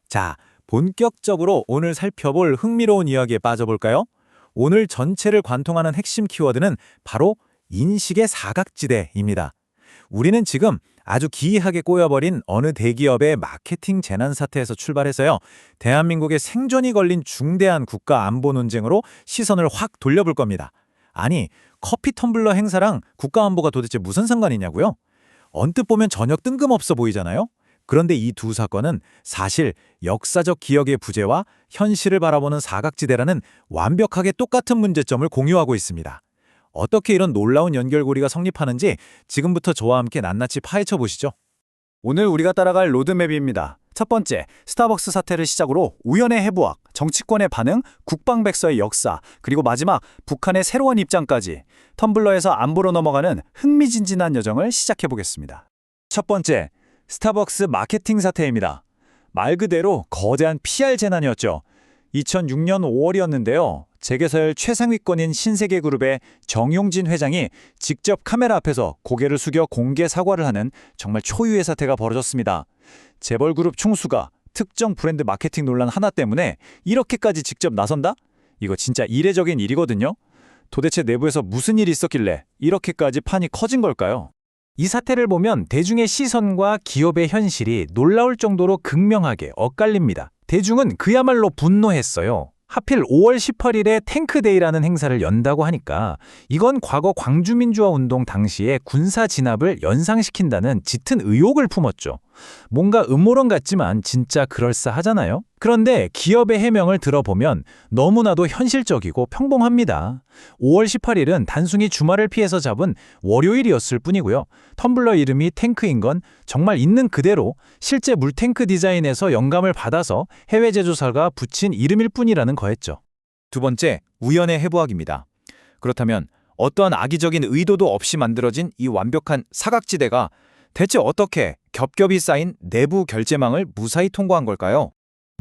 자, 본격적으로 오늘 살펴볼 흥미로운 이야기에 빠져볼까요? 오늘 전체를 관통하는 핵심 키워드는 바로 인식의 사각지대입니다. 우리는 지금 아주 기이하게 꼬여버린 어느 대기업의 마케팅 재난 사태에서 출발해서요, 대한민국의 생존이 걸린 중대한 국가 안보 논쟁으로 시선을 확 돌려볼 겁니다. 아니, 커피 텀블러 행사랑 국가 안보가 도대체 무슨 상관이냐고요? 언뜻 보면 전혀 뜬금없어 보이잖아요? 그런데 이 두 사건은 사실 역사적 기억의 부재와 현실을 바라보는 사각지대라는 완벽하게 똑같은 문제점을 공유하고 있습니다. 어떻게 이런 놀라운 연결고리가 성립하는지 지금부터 저와 함께 낱낱이 파헤쳐 보시죠. 오늘 우리가 따라갈 로드맵입니다. 첫 번째, 스타벅스 사태를 시작으로 우연의 해부학, 정치권의 반응, 국방백서의 역사, 그리고 마지막 북한의 새로운 입장까지 텀블러에서 안보로 넘어가는 흥미진진한 여정을 시작해보겠습니다. 첫 번째, 스타벅스 마케팅 사태입니다. 말 그대로 거대한 PR 재난이었죠. 2006년 5월이었는데요. 재계서열 최상위권인 신세계그룹의 정용진 회장이 직접 카메라 앞에서 고개를 숙여 공개 사과를 하는 정말 초유의 사태가 벌어졌습니다. 재벌그룹 총수가 특정 브랜드 마케팅 논란 하나 때문에 이렇게까지 직접 나선다? 이거 진짜 이례적인 일이거든요. 도대체 내부에서 무슨 일이 있었길래 이렇게까지 판이 커진 걸까요? 이 사태를 보면 대중의 시선과 기업의 현실이 놀라울 정도로 극명하게 엇갈립니다. 대중은 그야말로 분노했어요. 하필 5월 18일에 탱크데이라는 행사를 연다고 하니까 이건 과거 광주민주화운동 당시에 군사 진압을 연상시킨다는 짙은 의혹을 품었죠. 뭔가 음모론 같지만 진짜 그럴싸하잖아요. 그런데 기업의 해명을 들어보면 너무나도 현실적이고 평범합니다. 5월 18일은 단순히 주말을 피해서 잡은 월요일이었을 뿐이고요. 텀블러 이름이 탱크인 건 정말 있는 그대로 실제 물탱크 디자인에서 영감을 받아서 해외 제조사가 붙인 이름일 뿐이라는 거였죠. 두 번째, 우연의 해부학입니다. 그렇다면 어떠한 악의적인 의도도 없이 만들어진 이 완벽한 사각지대가 대체 어떻게 겹겹이 쌓인 내부 결제망을 무사히 통과한 걸까요?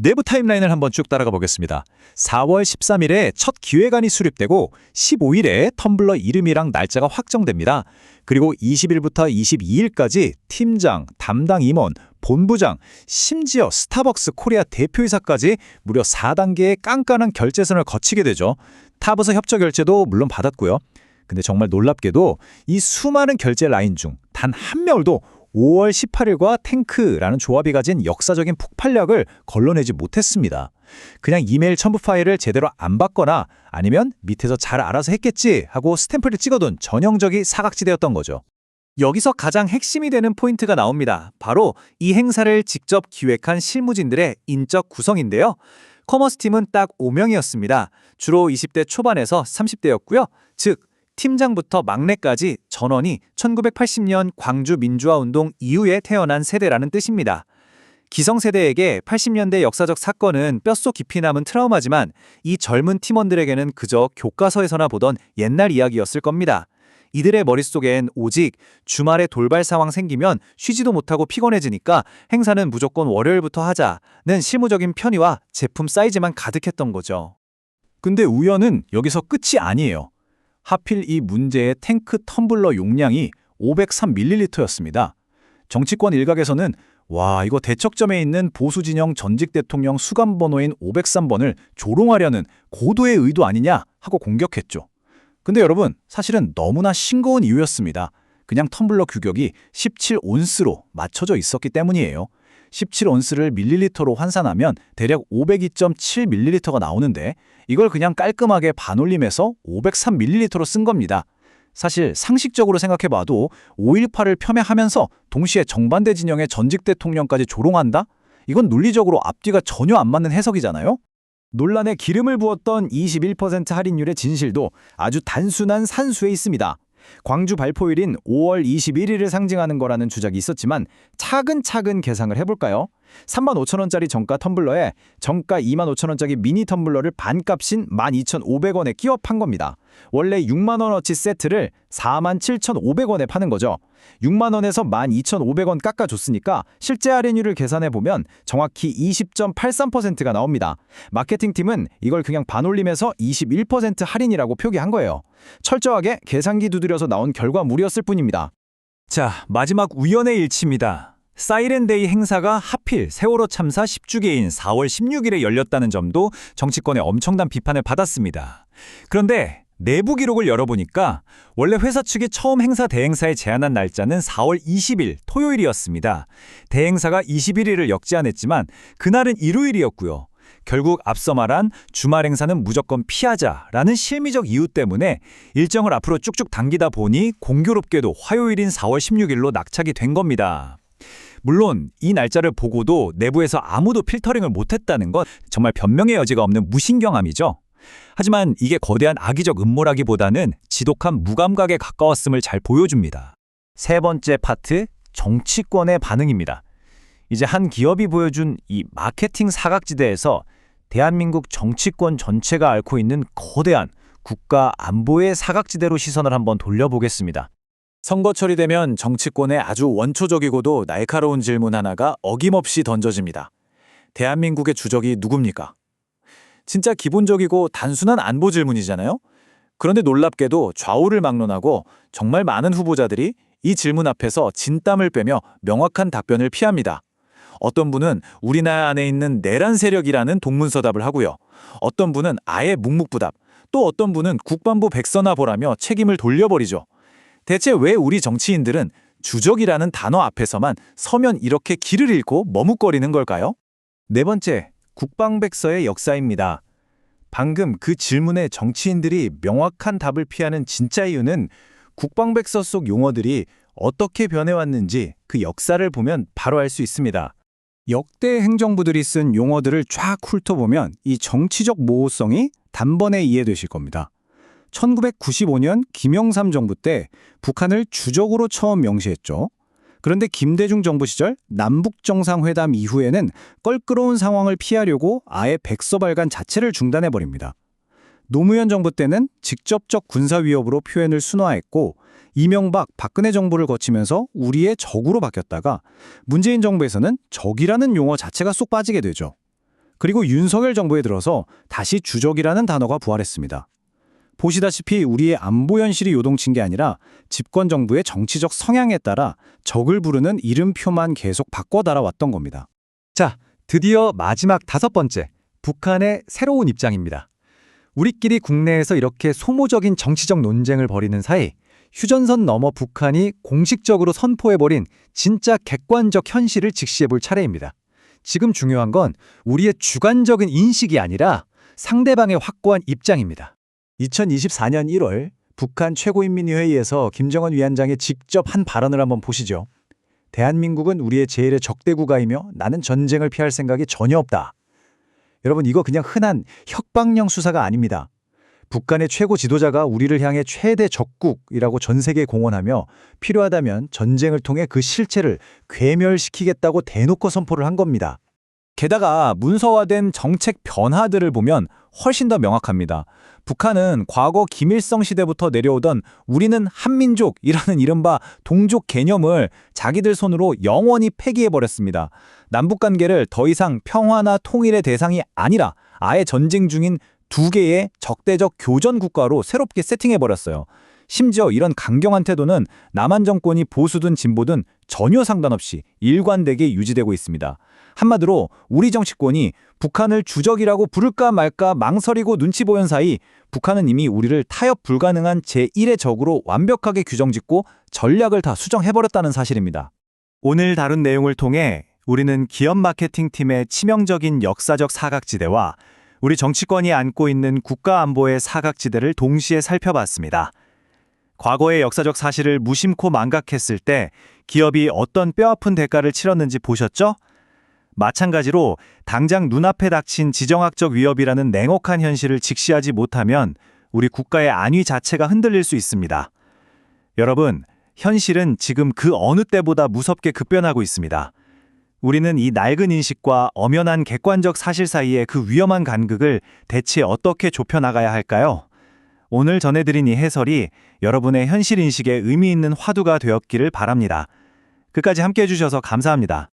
내부 타임라인을 한번 쭉 따라가 보겠습니다. 4월 13일에 첫 기획안이 수립되고 15일에 텀블러 이름이랑 날짜가 확정됩니다. 그리고 20일부터 22일까지 팀장, 담당 임원, 본부장, 심지어 스타벅스 코리아 대표이사까지 무려 4단계의 깐깐한 결제선을 거치게 되죠. 탑에서 협조 결제도 물론 받았고요. 근데 정말 놀랍게도 이 수많은 결제 라인 중 단 한 명도 5월 18일과 탱크라는 조합이 가진 역사적인 폭발력을 걸러내지 못했습니다. 그냥 이메일 첨부 파일을 제대로 안 받거나 아니면 밑에서 잘 알아서 했겠지 하고 스탬프를 찍어둔 전형적인 사각지대였던 거죠. 여기서 가장 핵심이 되는 포인트가 나옵니다. 바로 이 행사를 직접 기획한 실무진들의 인적 구성인데요. 커머스팀은 딱 5명이었습니다. 주로 20대 초반에서 30대였고요. 즉, 팀장부터 막내까지 전원이 1980년 광주 민주화운동 이후에 태어난 세대라는 뜻입니다. 기성세대에게 80년대 역사적 사건은 뼛속 깊이 남은 트라우마지만 이 젊은 팀원들에게는 그저 교과서에서나 보던 옛날 이야기였을 겁니다. 이들의 머릿속엔 오직 주말에 돌발 상황 생기면 쉬지도 못하고 피곤해지니까 행사는 무조건 월요일부터 하자는 실무적인 편의와 제품 사이즈만 가득했던 거죠. 근데 우연은 여기서 끝이 아니에요. 하필 이 문제의 탱크 텀블러 용량이 503ml였습니다. 정치권 일각에서는 와, 이거 대척점에 있는 보수 진영 전직 대통령 수감 번호인 503번을 조롱하려는 고도의 의도 아니냐 하고 공격했죠. 근데 여러분, 사실은 너무나 싱거운 이유였습니다. 그냥 텀블러 규격이 17온스로 맞춰져 있었기 때문이에요. 17온스를 밀리리터로 환산하면 대략 502.7ml가 나오는데 이걸 그냥 깔끔하게 반올림해서 503ml로 쓴 겁니다. 사실 상식적으로 생각해봐도 5.18을 폄훼하면서 동시에 정반대 진영의 전직 대통령까지 조롱한다? 이건 논리적으로 앞뒤가 전혀 안 맞는 해석이잖아요? 논란에 기름을 부었던 21% 할인율의 진실도 아주 단순한 산수에 있습니다. 광주 발포일인 5월 21일을 상징하는 거라는 주장이 있었지만 차근차근 계산을 해볼까요? 35,000원짜리 정가 텀블러에 정가 25,000원짜리 미니 텀블러를 반값인 12,500원에 끼워 판 겁니다. 원래 6만원어치 세트를 47,500원에 파는 거죠. 6만원에서 12,500원 깎아줬으니까 실제 할인율을 계산해보면 정확히 20.83%가 나옵니다. 마케팅팀은 이걸 그냥 반올림해서 21% 할인이라고 표기한 거예요. 철저하게 계산기 두드려서 나온 결과물이었을 뿐입니다. 자, 마지막 우연의 일치입니다. 사이렌데이 행사가 하필 세월호 참사 10주기인 4월 16일에 열렸다는 점도 정치권의 엄청난 비판을 받았습니다. 그런데 내부 기록을 열어보니까 원래 회사 측이 처음 행사 대행사에 제안한 날짜는 4월 20일 토요일이었습니다. 대행사가 21일을 역제안했지만 그날은 일요일이었고요. 결국 앞서 말한 주말 행사는 무조건 피하자라는 실미적 이유 때문에 일정을 앞으로 쭉쭉 당기다 보니 공교롭게도 화요일인 4월 16일로 낙착이 된 겁니다. 물론 이 날짜를 보고도 내부에서 아무도 필터링을 못했다는 것 정말 변명의 여지가 없는 무신경함이죠. 하지만 이게 거대한 악의적 음모라기보다는 지독한 무감각에 가까웠음을 잘 보여줍니다. 세 번째 파트, 정치권의 반응입니다. 이제 한 기업이 보여준 이 마케팅 사각지대에서 대한민국 정치권 전체가 앓고 있는 거대한 국가 안보의 사각지대로 시선을 한번 돌려보겠습니다. 선거철이 되면 정치권에 아주 원초적이고도 날카로운 질문 하나가 어김없이 던져집니다. 대한민국의 주적이 누굽니까? 진짜 기본적이고 단순한 안보 질문이잖아요? 그런데 놀랍게도 좌우를 막론하고 정말 많은 후보자들이 이 질문 앞에서 진땀을 빼며 명확한 답변을 피합니다. 어떤 분은 우리나라 안에 있는 내란 세력이라는 동문서답을 하고요. 어떤 분은 아예 묵묵부답, 또 어떤 분은 국방부 백선화보라며 책임을 돌려버리죠. 대체 왜 우리 정치인들은 주적이라는 단어 앞에서만 서면 이렇게 길을 잃고 머뭇거리는 걸까요? 네 번째, 국방백서의 역사입니다. 방금 그 질문에 정치인들이 명확한 답을 피하는 진짜 이유는 국방백서 속 용어들이 어떻게 변해왔는지 그 역사를 보면 바로 알 수 있습니다. 역대 행정부들이 쓴 용어들을 쫙 훑어보면 이 정치적 모호성이 단번에 이해되실 겁니다. 1995년 김영삼 정부 때 북한을 주적으로 처음 명시했죠. 그런데 김대중 정부 시절 남북정상회담 이후에는 껄끄러운 상황을 피하려고 아예 백서 발간 자체를 중단해버립니다. 노무현 정부 때는 직접적 군사 위협으로 표현을 순화했고 이명박, 박근혜 정부를 거치면서 우리의 적으로 바뀌었다가 문재인 정부에서는 적이라는 용어 자체가 쏙 빠지게 되죠. 그리고 윤석열 정부에 들어서 다시 주적이라는 단어가 부활했습니다. 보시다시피 우리의 안보 현실이 요동친 게 아니라 집권 정부의 정치적 성향에 따라 적을 부르는 이름표만 계속 바꿔 달아왔던 겁니다. 자, 드디어 마지막 5번째, 북한의 새로운 입장입니다. 우리끼리 국내에서 이렇게 소모적인 정치적 논쟁을 벌이는 사이 휴전선 넘어 북한이 공식적으로 선포해버린 진짜 객관적 현실을 직시해볼 차례입니다. 지금 중요한 건 우리의 주관적인 인식이 아니라 상대방의 확고한 입장입니다. 2024년 1월 북한 최고인민회의에서 김정은 위원장이 직접 한 발언을 한번 보시죠. 대한민국은 우리의 제1의 적대국가이며 나는 전쟁을 피할 생각이 전혀 없다. 여러분, 이거 그냥 흔한 협박령 수사가 아닙니다. 북한의 최고 지도자가 우리를 향해 최대 적국이라고 전 세계에 공언하며 필요하다면 전쟁을 통해 그 실체를 괴멸시키겠다고 대놓고 선포를 한 겁니다. 게다가 문서화된 정책 변화들을 보면 훨씬 더 명확합니다. 북한은 과거 김일성 시대부터 내려오던 우리는 한민족이라는 이른바 동족 개념을 자기들 손으로 영원히 폐기해버렸습니다. 남북관계를 더 이상 평화나 통일의 대상이 아니라 아예 전쟁 중인 두 개의 적대적 교전 국가로 새롭게 세팅해버렸어요. 심지어 이런 강경한 태도는 남한 정권이 보수든 진보든 전혀 상관없이 일관되게 유지되고 있습니다. 한마디로 우리 정치권이 북한을 주적이라고 부를까 말까 망설이고 눈치 보는 사이 북한은 이미 우리를 타협 불가능한 제1의 적으로 완벽하게 규정짓고 전략을 다 수정해버렸다는 사실입니다. 오늘 다룬 내용을 통해 우리는 기업 마케팅 팀의 치명적인 역사적 사각지대와 우리 정치권이 안고 있는 국가 안보의 사각지대를 동시에 살펴봤습니다. 과거의 역사적 사실을 무심코 망각했을 때 기업이 어떤 뼈아픈 대가를 치렀는지 보셨죠? 마찬가지로 당장 눈앞에 닥친 지정학적 위협이라는 냉혹한 현실을 직시하지 못하면 우리 국가의 안위 자체가 흔들릴 수 있습니다. 여러분, 현실은 지금 그 어느 때보다 무섭게 급변하고 있습니다. 우리는 이 낡은 인식과 엄연한 객관적 사실 사이의 그 위험한 간극을 대체 어떻게 좁혀나가야 할까요? 오늘 전해드린 이 해설이 여러분의 현실 인식에 의미 있는 화두가 되었기를 바랍니다. 끝까지 함께해 주셔서 감사합니다.